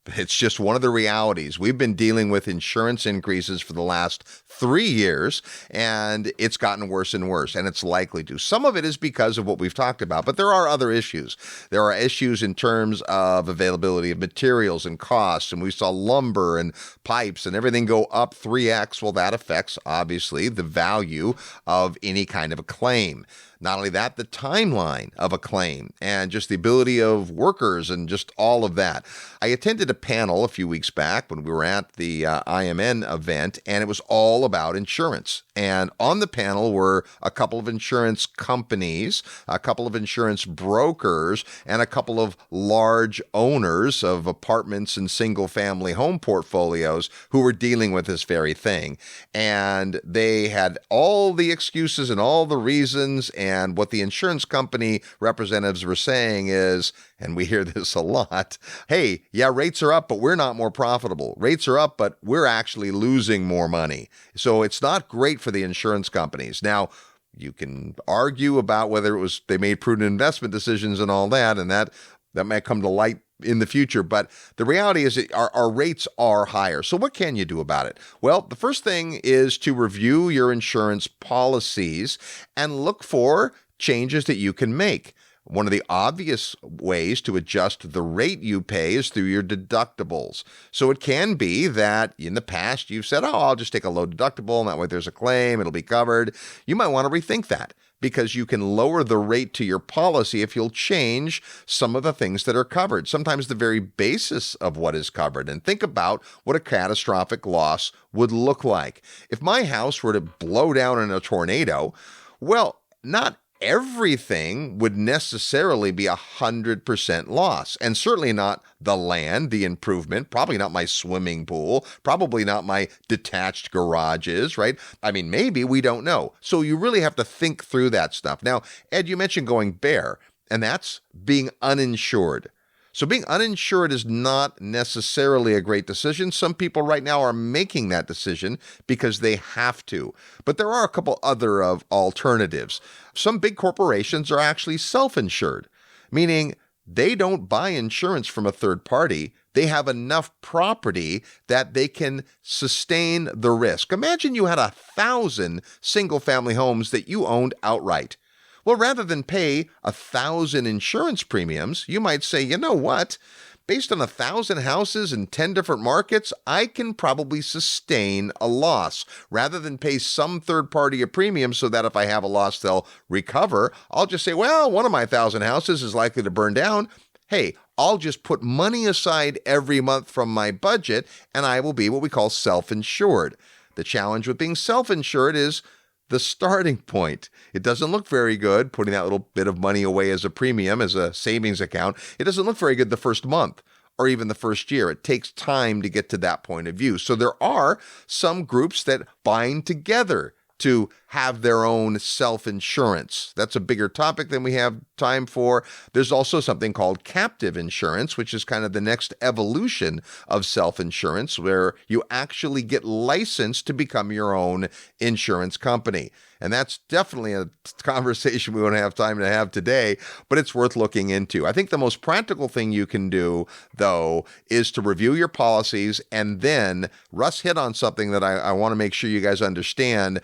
It's just one of the realities. We've been dealing with insurance increases for the last 3 years, and it's gotten worse and worse, and it's likely to. Some of it is because of what we've talked about, but there are other issues. There are issues in terms of availability of materials and costs, and we saw lumber and pipes and everything go up 3x. Well, that affects, obviously, the value of any kind of a claim. Not only that, the timeline of a claim and just the ability of workers and just all of that. I attended a panel a few weeks back when we were at the IMN event, and it was all about insurance. And on the panel were a couple of insurance companies, a couple of insurance brokers, and a couple of large owners of apartments and single-family home portfolios who were dealing with this very thing. And they had all the excuses and all the reasons, and what the insurance company representatives were saying is, and we hear this a lot, hey, yeah, rates are up, but we're not more profitable. Rates are up, but we're actually losing more money. So it's not great for the insurance companies. Now, you can argue about whether it was they made prudent investment decisions and all that, and that might come to light in the future. But the reality is that our rates are higher. So what can you do about it? Well, the first thing is to review your insurance policies and look for changes that you can make. One of the obvious ways to adjust the rate you pay is through your deductibles. So it can be that in the past you've said, oh, I'll just take a low deductible, and that way if there's a claim, it'll be covered. You might want to rethink that, because you can lower the rate to your policy if you'll change some of the things that are covered, sometimes the very basis of what is covered. And think about what a catastrophic loss would look like. If my house were to blow down in a tornado, well, not everything would necessarily be 100% loss, and certainly not the land, the improvement, probably not my swimming pool, probably not my detached garages, right? I mean, maybe, we don't know. So you really have to think through that stuff. Now, Ed, you mentioned going bare, and that's being uninsured. So being uninsured is not necessarily a great decision. Some people right now are making that decision because they have to. But there are a couple other alternatives. Some big corporations are actually self-insured, meaning they don't buy insurance from a third party. They have enough property that they can sustain the risk. Imagine you had 1,000 single-family homes that you owned outright. Well, rather than pay 1,000 insurance premiums, you might say, you know what? Based on 1,000 houses in 10 different markets, I can probably sustain a loss. Rather than pay some third party a premium so that if I have a loss, they'll recover, I'll just say, well, one of my 1,000 houses is likely to burn down. Hey, I'll just put money aside every month from my budget, and I will be what we call self-insured. The challenge with being self-insured is the starting point. It doesn't look very good putting that little bit of money away as a premium, as a savings account. It doesn't look very good the first month or even the first year. It takes time to get to that point of view. So there are some groups that bind together to have their own self-insurance. That's a bigger topic than we have time for. There's also something called captive insurance, which is kind of the next evolution of self-insurance, where you actually get licensed to become your own insurance company. And that's definitely a conversation we won't have time to have today, but it's worth looking into. I think the most practical thing you can do, though, is to review your policies. And then Russ hit on something that I want to make sure you guys understand.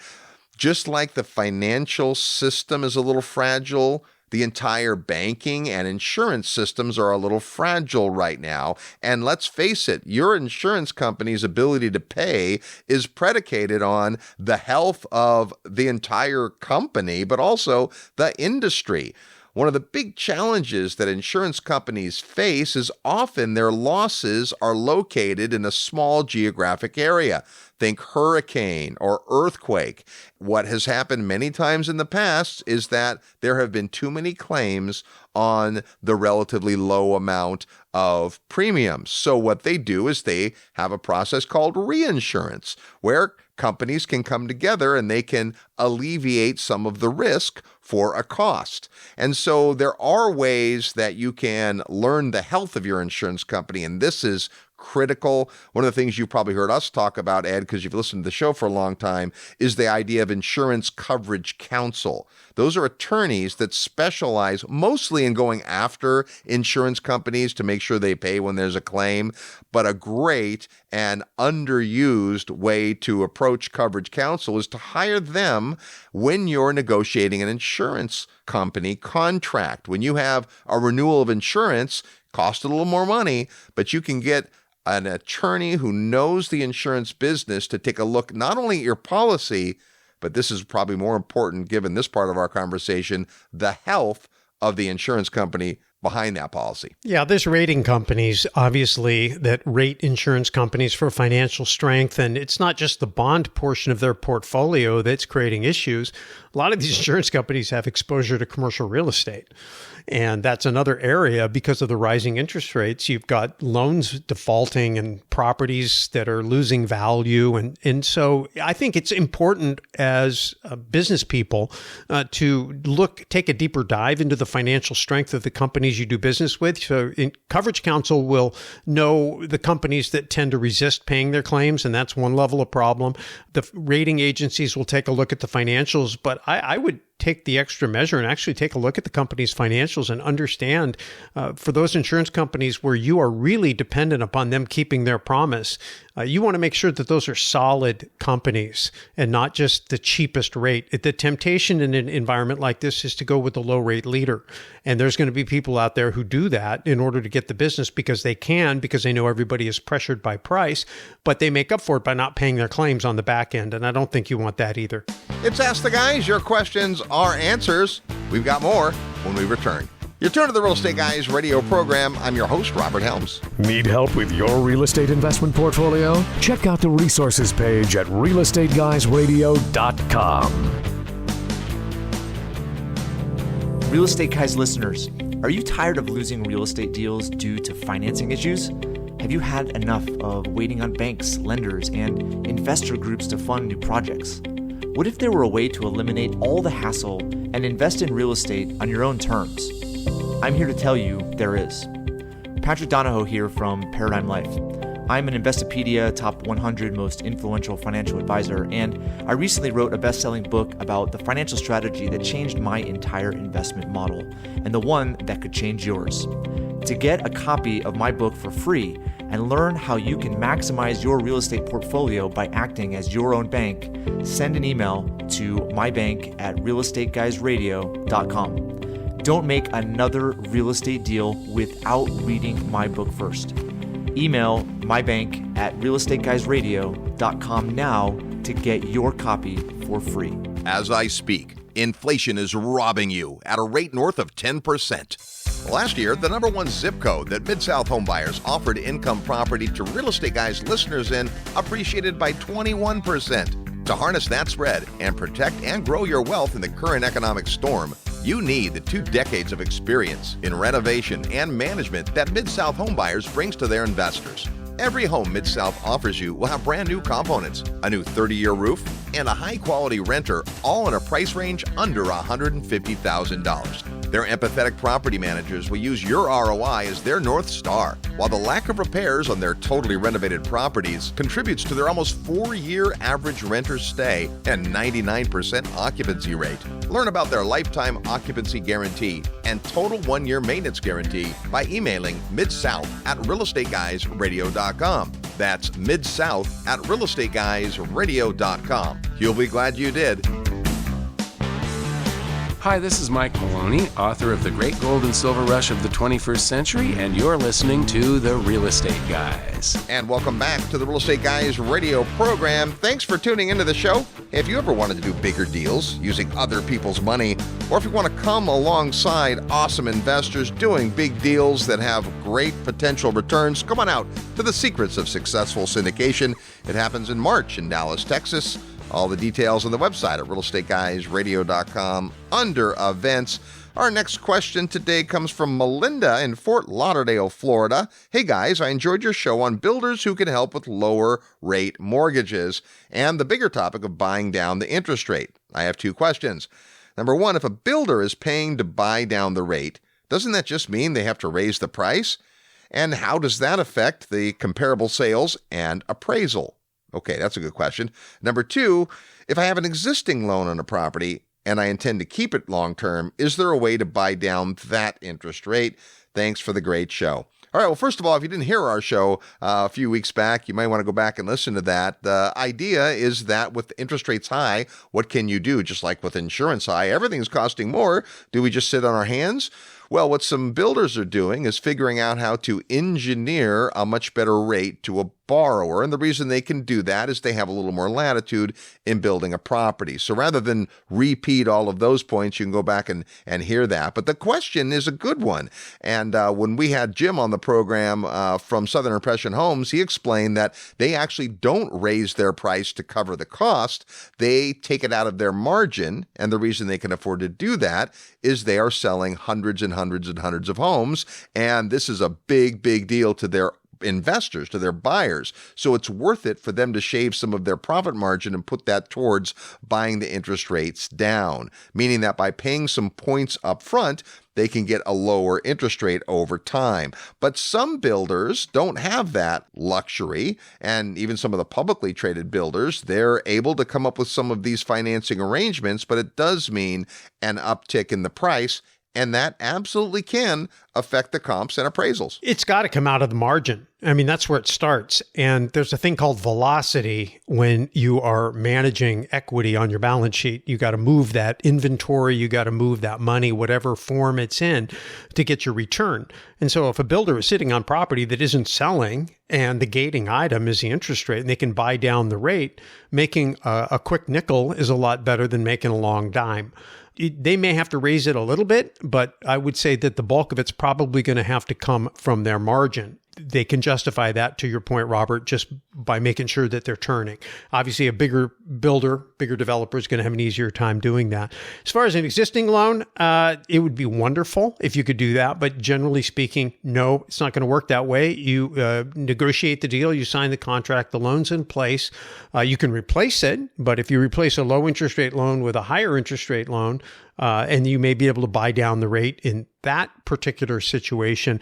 Just like the financial system is a little fragile, the entire banking and insurance systems are a little fragile right now. And let's face it, your insurance company's ability to pay is predicated on the health of the entire company, but also the industry. One of the big challenges that insurance companies face is often their losses are located in a small geographic area. Think hurricane or earthquake. What has happened many times in the past is that there have been too many claims on the relatively low amount of premiums. So what they do is they have a process called reinsurance, where companies can come together and they can alleviate some of the risk for a cost. And so there are ways that you can learn the health of your insurance company, and this is critical. One of the things you've probably heard us talk about, Ed, because you've listened to the show for a long time, is the idea of insurance coverage counsel. Those are attorneys that specialize mostly in going after insurance companies to make sure they pay when there's a claim, but a great and underused way to approach coverage counsel is to hire them when you're negotiating an insurance company contract. When you have a renewal of insurance, cost a little more money, but you can get an attorney who knows the insurance business to take a look not only at your policy, but this is probably more important given this part of our conversation, the health of the insurance company behind that policy. Yeah, there's rating companies, obviously, that rate insurance companies for financial strength. And it's not just the bond portion of their portfolio that's creating issues. A lot of these insurance companies have exposure to commercial real estate. And that's another area because of the rising interest rates. You've got loans defaulting and properties that are losing value. And so I think it's important as business people to take a deeper dive into the financial strength of the companies you do business with. So Coverage Counsel will know the companies that tend to resist paying their claims, and that's one level of problem. The rating agencies will take a look at the financials, but I would take the extra measure and actually take a look at the company's financials and understand for those insurance companies where you are really dependent upon them keeping their promise, you want to make sure that those are solid companies and not just the cheapest rate. The temptation in an environment like this is to go with the low rate leader. And there's going to be people out there who do that in order to get the business because they know everybody is pressured by price, but they make up for it by not paying their claims on the back end. And I don't think you want that either. It's Ask the Guys. Your questions are answers. We've got more when we return. You're tuned to the Real Estate Guys radio program. I'm your host, Robert Helms. Need help with your real estate investment portfolio? Check out the resources page at realestateguysradio.com. Real Estate Guys listeners, are you tired of losing real estate deals due to financing issues? Have you had enough of waiting on banks, lenders, and investor groups to fund new projects? What if there were a way to eliminate all the hassle and invest in real estate on your own terms? I'm here to tell you there is. Patrick Donahoe here from Paradigm Life. I'm an Investopedia Top 100 Most Influential Financial Advisor, and I recently wrote a best-selling book about the financial strategy that changed my entire investment model, and the one that could change yours. To get a copy of my book for free and learn how you can maximize your real estate portfolio by acting as your own bank, send an email to mybank@realestateguysradio.com. Don't make another real estate deal without reading my book first. Email mybank@realestateguysradio.com now to get your copy for free. As I speak, inflation is robbing you at a rate north of 10%. Last year, the number one zip code that Mid-South homebuyers offered income property to Real Estate Guys listeners in appreciated by 21%. To harness that spread and protect and grow your wealth in the current economic storm, you need the 2 decades of experience in renovation and management that Mid-South homebuyers brings to their investors. Every home Mid-South offers you will have brand new components, a new 30-year roof, and a high-quality renter, all in a price range under $150,000. Their empathetic property managers will use your ROI as their North Star, while the lack of repairs on their totally renovated properties contributes to their almost 4-year average renter stay and 99% occupancy rate. Learn about their lifetime occupancy guarantee and total 1-year maintenance guarantee by emailing midsouth@realestateguysradio.com. That's midsouth@realestateguysradio.com. You'll be glad you did. Hi, this is Mike Maloney, author of The Great Gold and Silver Rush of the 21st Century, and you're listening to The Real Estate Guys. And welcome back to the Real Estate Guys radio program. Thanks for tuning into the show. If you ever wanted to do bigger deals using other people's money, or if you want to come alongside awesome investors doing big deals that have great potential returns, come on out to the Secrets of Successful Syndication. It happens in March in Dallas, Texas. All the details on the website at realestateguysradio.com under events. Our next question today comes from Melinda in Fort Lauderdale, Florida. Hey guys, I enjoyed your show on builders who can help with lower rate mortgages and the bigger topic of buying down the interest rate. I have two questions. Number one, if a builder is paying to buy down the rate, doesn't that just mean they have to raise the price? And how does that affect the comparable sales and appraisal? Okay, that's a good question. Number two, if I have an existing loan on a property and I intend to keep it long term, is there a way to buy down that interest rate? Thanks for the great show. All right, well, first of all, if you didn't hear our show a few weeks back, you might want to go back and listen to that. The idea is that with interest rates high, what can you do? Just like with insurance high, everything's costing more. Do we just sit on our hands? Well, what some builders are doing is figuring out how to engineer a much better rate to a borrower. And the reason they can do that is they have a little more latitude in building a property. So rather than repeat all of those points, you can go back and hear that. But the question is a good one. And when we had Jim on the program from Southern Impression Homes, he explained that they actually don't raise their price to cover the cost. They take it out of their margin. And the reason they can afford to do that is they are selling hundreds and hundreds and hundreds of homes. And this is a big, big deal to their investors, to their buyers. So it's worth it for them to shave some of their profit margin and put that towards buying the interest rates down, meaning that by paying some points up front, they can get a lower interest rate over time. But some builders don't have that luxury, and even some of the publicly traded builders, they're able to come up with some of these financing arrangements, but it does mean an uptick in the price, and that absolutely can affect the comps and appraisals. It's got to come out of the margin. I mean, that's where it starts. And there's a thing called velocity when you are managing equity on your balance sheet. You got to move that inventory, you got to move that money, whatever form it's in, to get your return. And so if a builder is sitting on property that isn't selling and the gating item is the interest rate and they can buy down the rate, making a quick nickel is a lot better than making a long dime. They may have to raise it a little bit, but I would say that the bulk of it's probably going to have to come from their margin. They can justify that, to your point, Robert, just by making sure that they're turning. Obviously, a bigger builder, bigger developer is going to have an easier time doing that. As far as an existing loan, it would be wonderful if you could do that. But generally speaking, no, it's not going to work that way. You negotiate the deal, you sign the contract, the loan's in place. You can replace it, but if you replace a low interest rate loan with a higher interest rate loan, and you may be able to buy down the rate in that particular situation.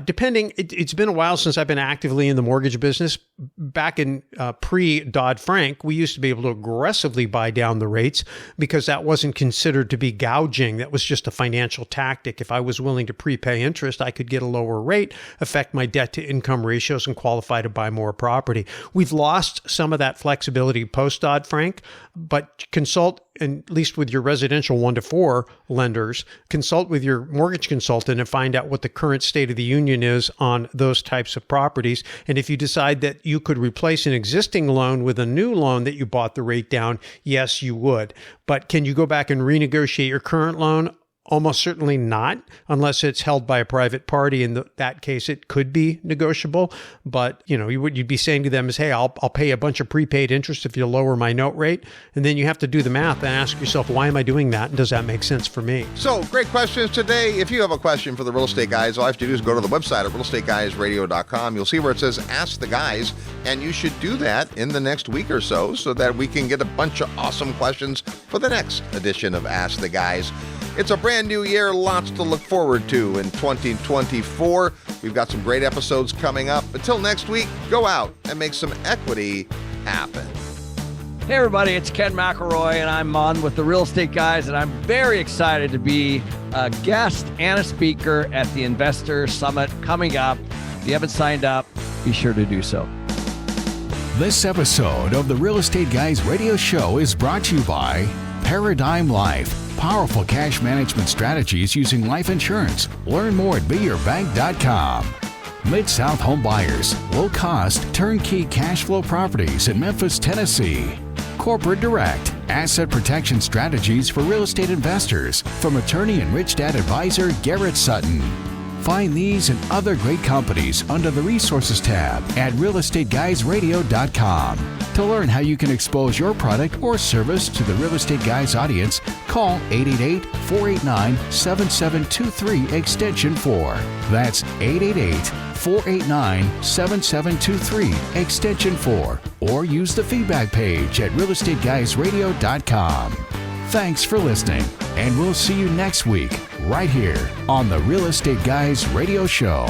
Depending, it's been a while since I've been actively in the mortgage business. Back in pre-Dodd-Frank, we used to be able to aggressively buy down the rates because that wasn't considered to be gouging. That was just a financial tactic. If I was willing to prepay interest, I could get a lower rate, affect my debt-to-income ratios, and qualify to buy more property. We've lost some of that flexibility post-Dodd-Frank, but consult, at least with your residential 1 to 4 lenders, consult with your mortgage consultant and find out what the current state of the union is on those types of properties. And if you decide that you could replace an existing loan with a new loan that you bought the rate down, yes, you would. But can you go back and renegotiate your current loan? Almost certainly not, unless it's held by a private party. In that case, it could be negotiable. But you'd be saying to them is, hey, I'll pay a bunch of prepaid interest if you lower my note rate. And then you have to do the math and ask yourself, why am I doing that? And does that make sense for me? So great questions today. If you have a question for the Real Estate Guys, all you have to do is go to the website at realestateguysradio.com. You'll see where it says Ask the Guys, and you should do that in the next week or so that we can get a bunch of awesome questions for the next edition of Ask the Guys. It's a brand new year, lots to look forward to in 2024. We've got some great episodes coming up. Until next week, go out and make some equity happen. Hey everybody, it's Ken McElroy, and I'm on with the Real Estate Guys, and I'm very excited to be a guest and a speaker at the Investor Summit coming up. If you haven't signed up, be sure to do so. This episode of the Real Estate Guys radio show is brought to you by Paradigm Life. Powerful cash management strategies using life insurance. Learn more at beyourbank.com. Mid-South Home Buyers. Low-cost, turnkey cash flow properties in Memphis, Tennessee. Corporate Direct. Asset protection strategies for real estate investors. From attorney and Rich Dad advisor Garrett Sutton. Find these and other great companies under the Resources tab at realestateguysradio.com. To learn how you can expose your product or service to the Real Estate Guys audience, call 888-489-7723 extension 4. That's 888-489-7723 extension 4. Or use the feedback page at realestateguysradio.com. Thanks for listening, and we'll see you next week right here on the Real Estate Guys Radio Show.